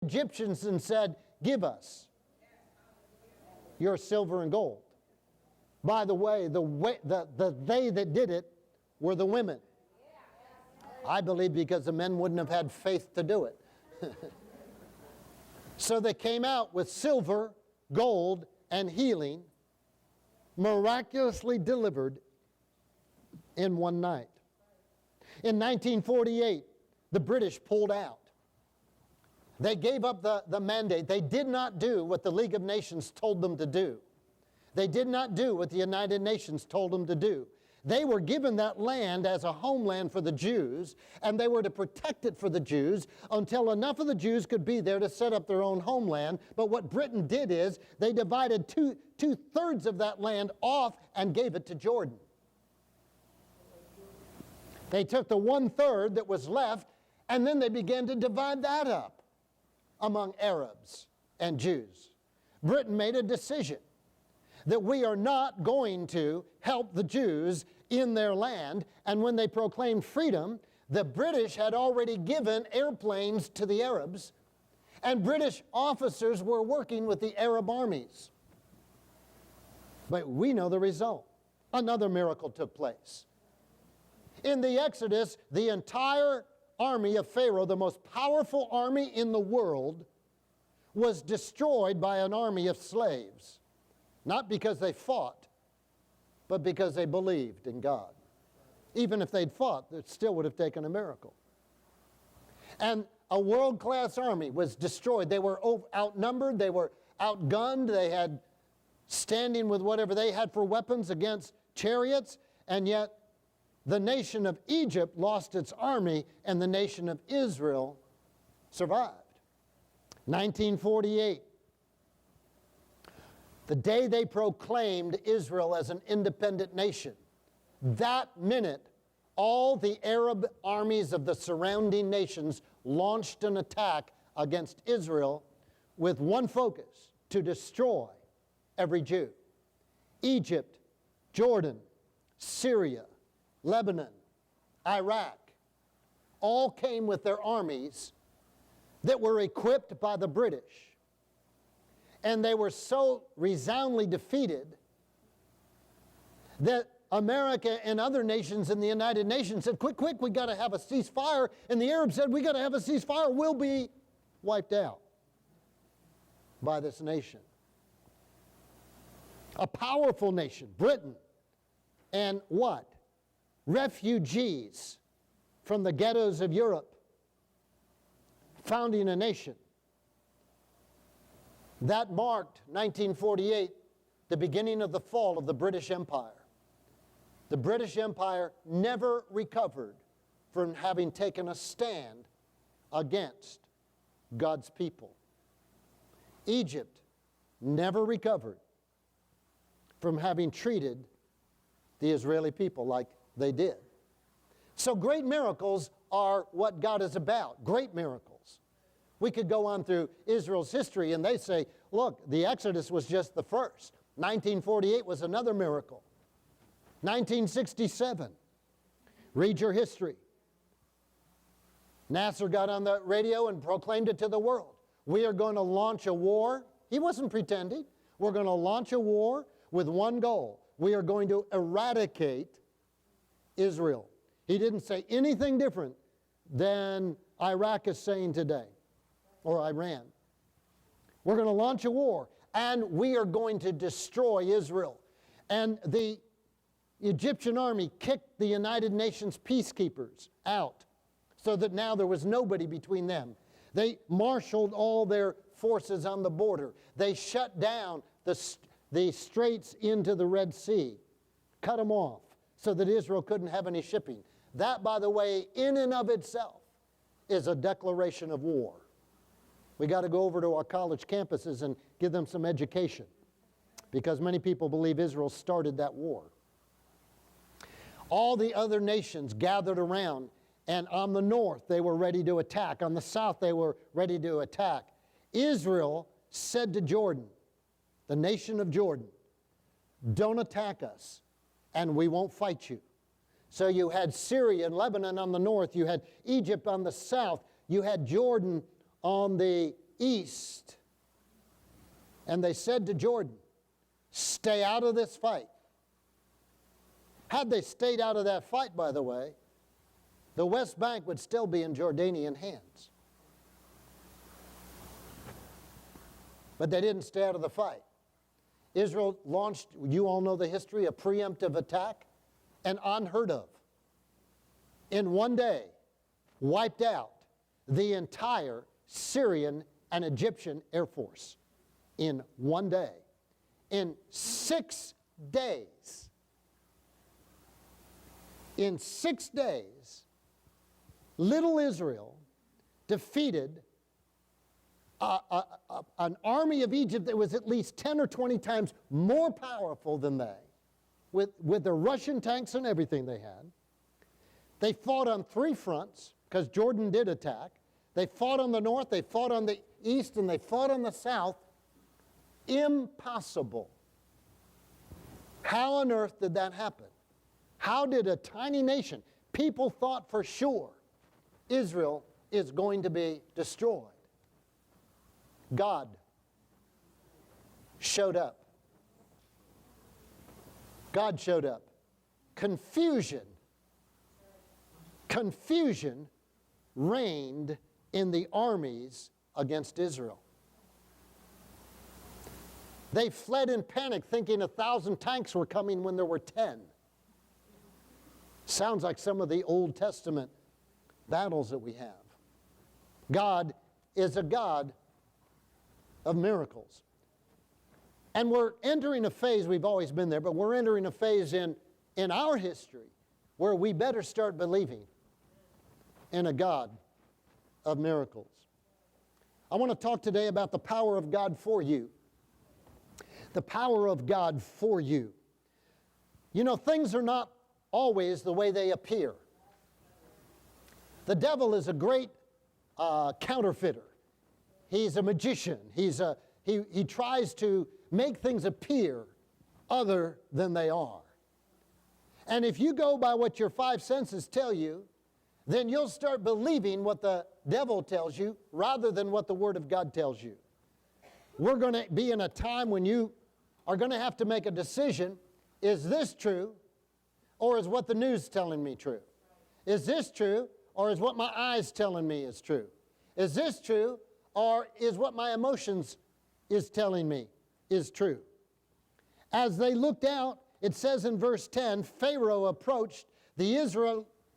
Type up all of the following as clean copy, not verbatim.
Egyptians and said, give us your silver and gold. By the way, they that did it were the women. I believe because the men wouldn't have had faith to do it. So they came out with silver, gold, and healing, miraculously delivered in one night. In 1948, the British pulled out. They gave up the mandate. They did not do what the League of Nations told them to do. They did not do what the United Nations told them to do. They were given that land as a homeland for the Jews, and they were to protect it for the Jews until enough of the Jews could be there to set up their own homeland. But what Britain did is they divided two-thirds of that land off and gave it to Jordan. They took the one-third that was left, and then they began to divide that up among Arabs and Jews. Britain made a decision that we are not going to help the Jews in their land. And when they proclaimed freedom, the British had already given airplanes to the Arabs, and British officers were working with the Arab armies. But we know the result. Another miracle took place. In the Exodus, the entire army of Pharaoh, the most powerful army in the world, was destroyed by an army of slaves. Not because they fought, but because they believed in God. Even if they'd fought, it still would have taken a miracle. And a world-class army was destroyed. They were outnumbered, they were outgunned, they had standing with whatever they had for weapons against chariots, and yet the nation of Egypt lost its army, and the nation of Israel survived. 1948. The day they proclaimed Israel as an independent nation, that minute, all the Arab armies of the surrounding nations launched an attack against Israel with one focus: to destroy every Jew. Egypt, Jordan, Syria, Lebanon, Iraq, all came with their armies that were equipped by the British. And they were so resoundingly defeated that America and other nations in the United Nations said, quick, quick, we got to have a ceasefire. And the Arabs said, we got to have a ceasefire. We'll be wiped out by this nation. A powerful nation, Britain, and what? Refugees from the ghettos of Europe, founding a nation. That marked 1948, the beginning of the fall of the British Empire. The British Empire never recovered from having taken a stand against God's people. Egypt never recovered from having treated the Israeli people like they did. So great miracles are what God is about, great miracles. We could go on through Israel's history and they say, look, the Exodus was just the first. 1948 was another miracle. 1967, read your history. Nasser got on the radio and proclaimed it to the world. We are going to launch a war. He wasn't pretending. We're going to launch a war with one goal. We are going to eradicate Israel. He didn't say anything different than Iraq is saying today, or Iran. We're going to launch a war, and we are going to destroy Israel. And the Egyptian army kicked the United Nations peacekeepers out, so that now there was nobody between them. They marshaled all their forces on the border. They shut down the straits into the Red Sea, cut them off, so that Israel couldn't have any shipping. That, by the way, in and of itself, is a declaration of war. We got to go over to our college campuses and give them some education, because many people believe Israel started that war. All the other nations gathered around, and on the north they were ready to attack. On the south they were ready to attack. Israel said to Jordan, the nation of Jordan, don't attack us, and we won't fight you. So you had Syria and Lebanon on the north, you had Egypt on the south, you had Jordan on the east. And they said to Jordan, stay out of this fight. Had they stayed out of that fight, by the way, the West Bank would still be in Jordanian hands. But they didn't stay out of the fight. Israel launched, you all know the history, a preemptive attack, and unheard of. In one day, wiped out the entire Syrian and Egyptian Air Force. In one day. In 6 days. In 6 days, little Israel defeated an army of Egypt that was at least 10 or 20 times more powerful than they, with the Russian tanks and everything they had. They fought on 3 fronts, because Jordan did attack. They fought on the north, they fought on the east, and they fought on the south. Impossible. How on earth did that happen? How did a tiny nation, people thought for sure Israel is going to be destroyed. God showed up. God showed up. Confusion reigned in the armies against Israel. They fled in panic thinking 1,000 tanks were coming when there were 10. Sounds like some of the Old Testament battles that we have. God is a God of miracles. And we're entering a phase, we've always been there, but we're entering a phase in our history where we better start believing in a God of miracles. I want to talk today about the power of God for you. The power of God for you. You know, things are not always the way they appear. The devil is a great counterfeiter. He's a magician. He tries to make things appear other than they are. And if you go by what your 5 senses tell you, then you'll start believing what the devil tells you rather than what the Word of God tells you. We're going to be in a time when you are going to have to make a decision. Is this true, or is what the news telling me true? Is this true, or is what my eyes telling me is true? Is this true, or is what my emotions is telling me is true? As they looked out, it says in verse 10, Pharaoh approached, the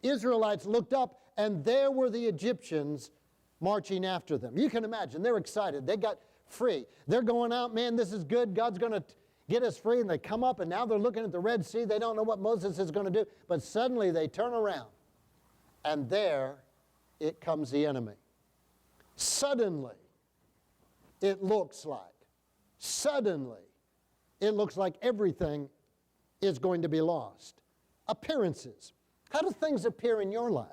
Israelites looked up, and there were the Egyptians marching after them. You can imagine, they're excited. They got free. They're going out, man, this is good. God's going to get us free. And they come up, and now they're looking at the Red Sea. They don't know what Moses is going to do. But suddenly they turn around, and there it comes the enemy. Suddenly, it looks like everything is going to be lost. Appearances. How do things appear in your life?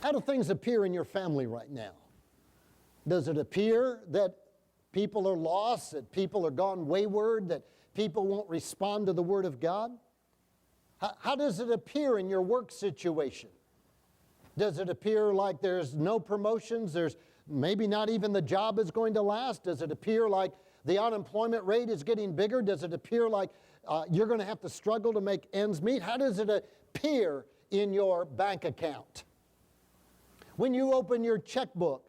How do things appear in your family right now? Does it appear that people are lost, that people are gone wayward, that people won't respond to the Word of God? How does it appear in your work situation? Does it appear like there's no promotions? There's maybe not even the job is going to last? Does it appear like the unemployment rate is getting bigger? Does it appear like you're going to have to struggle to make ends meet? How does it appear in your bank account? When you open your checkbook,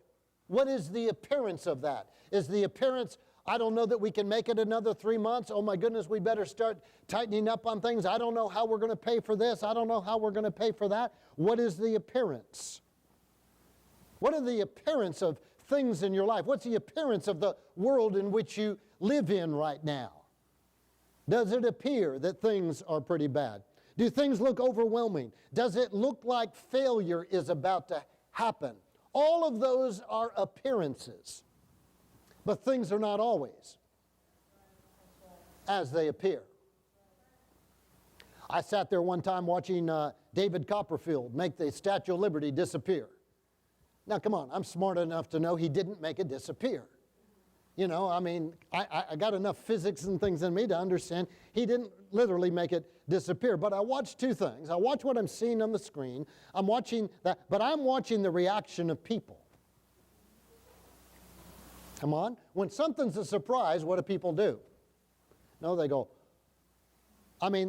what is the appearance of that? Is the appearance, I don't know that we can make it another 3 months. Oh my goodness, we better start tightening up on things. I don't know how we're going to pay for this. I don't know how we're going to pay for that. What is the appearance? What are the appearance of things in your life? What's the appearance of the world in which you live in right now? Does it appear that things are pretty bad? Do things look overwhelming? Does it look like failure is about to happen? All of those are appearances. But things are not always as they appear. I sat there one time watching David Copperfield make the Statue of Liberty disappear. Now, come on, I'm smart enough to know he didn't make it disappear. You know, I mean, I got enough physics and things in me to understand he didn't literally make it disappear. But I watched two things. I watch what I'm seeing on the screen. I'm watching that, but I'm watching the reaction of people. Come on. When something's a surprise, what do people do? No, they go,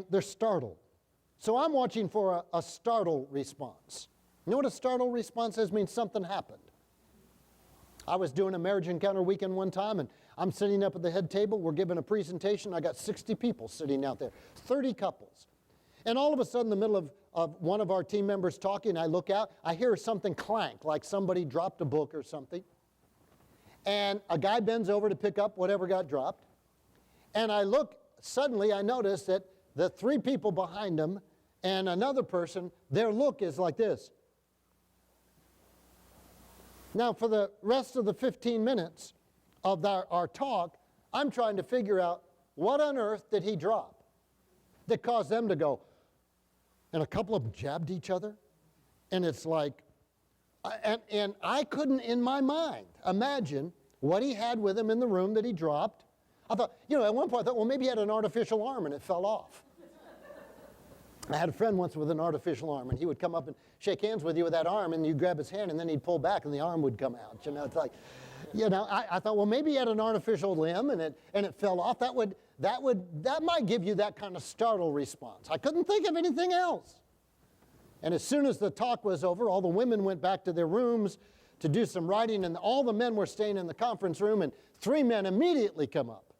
they're startled. So I'm watching for a startle response. You know what a startle response is? It means something happened. I was doing a marriage encounter weekend one time, and I'm sitting up at the head table. We're giving a presentation. I got 60 people sitting out there, 30 couples. And all of a sudden, in the middle of one of our team members talking, I look out. I hear something clank, like somebody dropped a book or something. And a guy bends over to pick up whatever got dropped. And I look, suddenly I notice that the 3 people behind him and another person, their look is like this. Now, for the rest of the 15 minutes of our talk, I'm trying to figure out what on earth did he drop that caused them to go. And a couple of them jabbed each other. And it's like, and I couldn't in my mind imagine what he had with him in the room that he dropped. I thought, at one point I thought, well, maybe he had an artificial arm and it fell off. I had a friend once with an artificial arm, and he would come up and shake hands with you with that arm, and you'd grab his hand, and then he'd pull back, and the arm would come out. It's like, I thought, well, maybe he had an artificial limb, and it fell off. That might give you that kind of startle response. I couldn't think of anything else. And as soon as the talk was over, all the women went back to their rooms to do some writing, and all the men were staying in the conference room, and 3 men immediately come up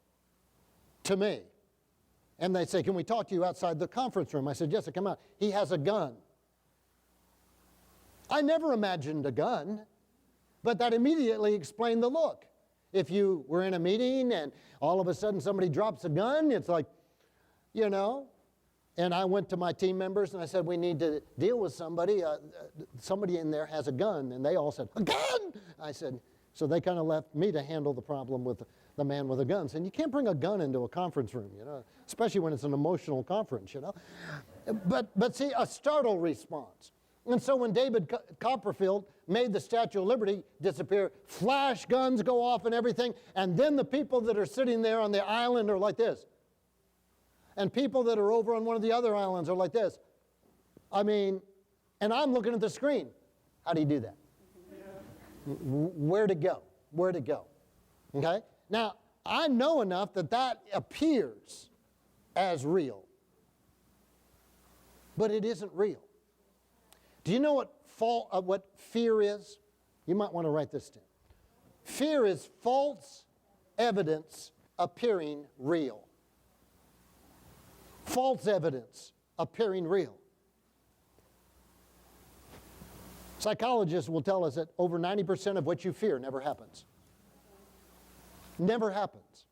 to me. And they say, can we talk to you outside the conference room? I said, yes, come out. He has a gun. I never imagined a gun, but that immediately explained the look. If you were in a meeting and all of a sudden somebody drops a gun, it's like, And I went to my team members and I said, we need to deal with somebody. Somebody in there has a gun. And they all said, a gun! I said, so they kind of left me to handle the problem with the man with a gun. Saying, you can't bring a gun into a conference room, especially when it's an emotional conference, But see, a startle response. And so when David Copperfield made the Statue of Liberty disappear, flash guns go off and everything, and then the people that are sitting there on the island are like this. And people that are over on one of the other islands are like this. And I'm looking at the screen. How do you do that? Where to go? Where to go? Okay? Now, I know enough that appears as real. But it isn't real. Do you know what fear is? You might want to write this down. Fear is false evidence appearing real. False evidence appearing real. Psychologists will tell us that over 90% of what you fear never happens. Never happens.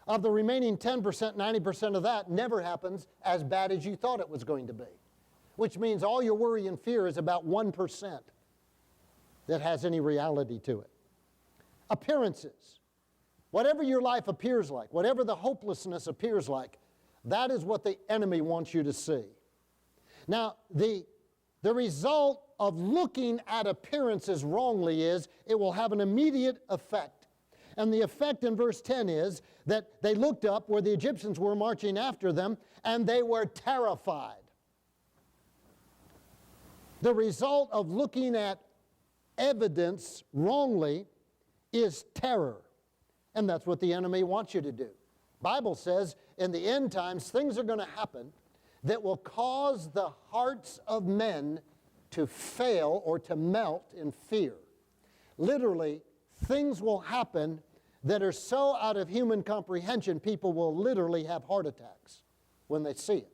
Of the remaining 10%, 90% of that never happens as bad as you thought it was going to be. Which means all your worry and fear is about 1% that has any reality to it. Appearances. Whatever your life appears like, whatever the hopelessness appears like, that is what the enemy wants you to see. Now, the result of looking at appearances wrongly is it will have an immediate effect. And the effect in verse 10 is that they looked up where the Egyptians were marching after them, and they were terrified. The result of looking at evidence wrongly is terror. And that's what the enemy wants you to do. Bible says in the end times things are going to happen that will cause the hearts of men to fail or to melt in fear. Literally, things will happen that are so out of human comprehension, people will literally have heart attacks when they see it.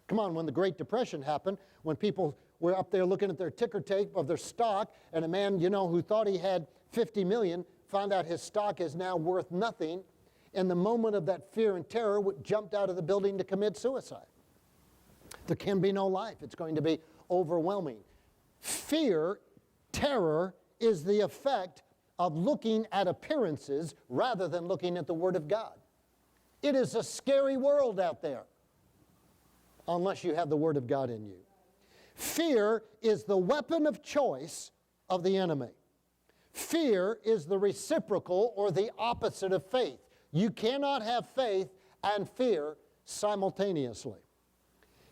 Come on, when the Great Depression happened, when people were up there looking at their ticker tape of their stock, and a man, who thought he had 50 million, found out his stock is now worth nothing, in the moment of that fear and terror, jumped out of the building to commit suicide. There can be no life. It's going to be overwhelming. Fear, terror, is the effect of looking at appearances rather than looking at the Word of God. It is a scary world out there unless you have the Word of God in you. Fear is the weapon of choice of the enemy. Fear is the reciprocal or the opposite of faith. You cannot have faith and fear simultaneously.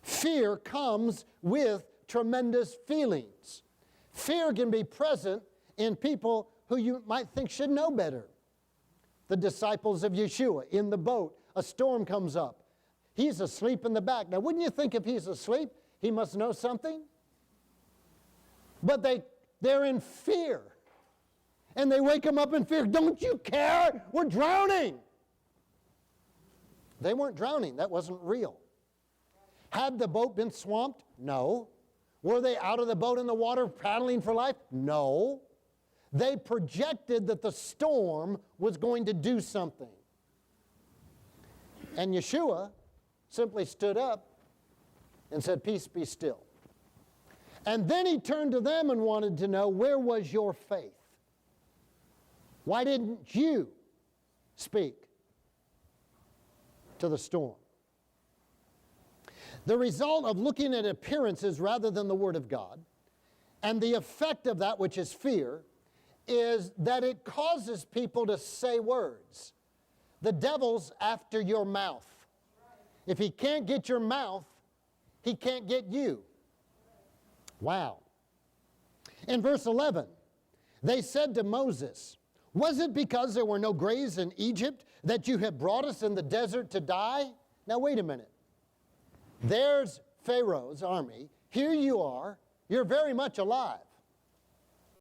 Fear comes with tremendous feelings. Fear can be present in people who you might think should know better. the disciples of Yeshua in the boat. A storm comes up. He's asleep in the back. Now, wouldn't you think if he's asleep, he must know something? But they're in fear. And they wake him up in fear. Don't you care? We're drowning. They weren't drowning. That wasn't real. Had the boat been swamped? No. Were they out of the boat in the water paddling for life? No. They projected that the storm was going to do something. And Yeshua simply stood up and said, "Peace, be still." And then he turned to them and wanted to know, where was your faith? Why didn't you speak to the storm? The result of looking at appearances rather than the Word of God, and the effect of that, which is fear, is that it causes people to say words. The devil's after your mouth. If he can't get your mouth, he can't get you. Wow. In verse 11, they said to Moses, "Was it because there were no graves in Egypt that you have brought us in the desert to die?" Now wait a minute. There's Pharaoh's army. Here you are. You're very much alive.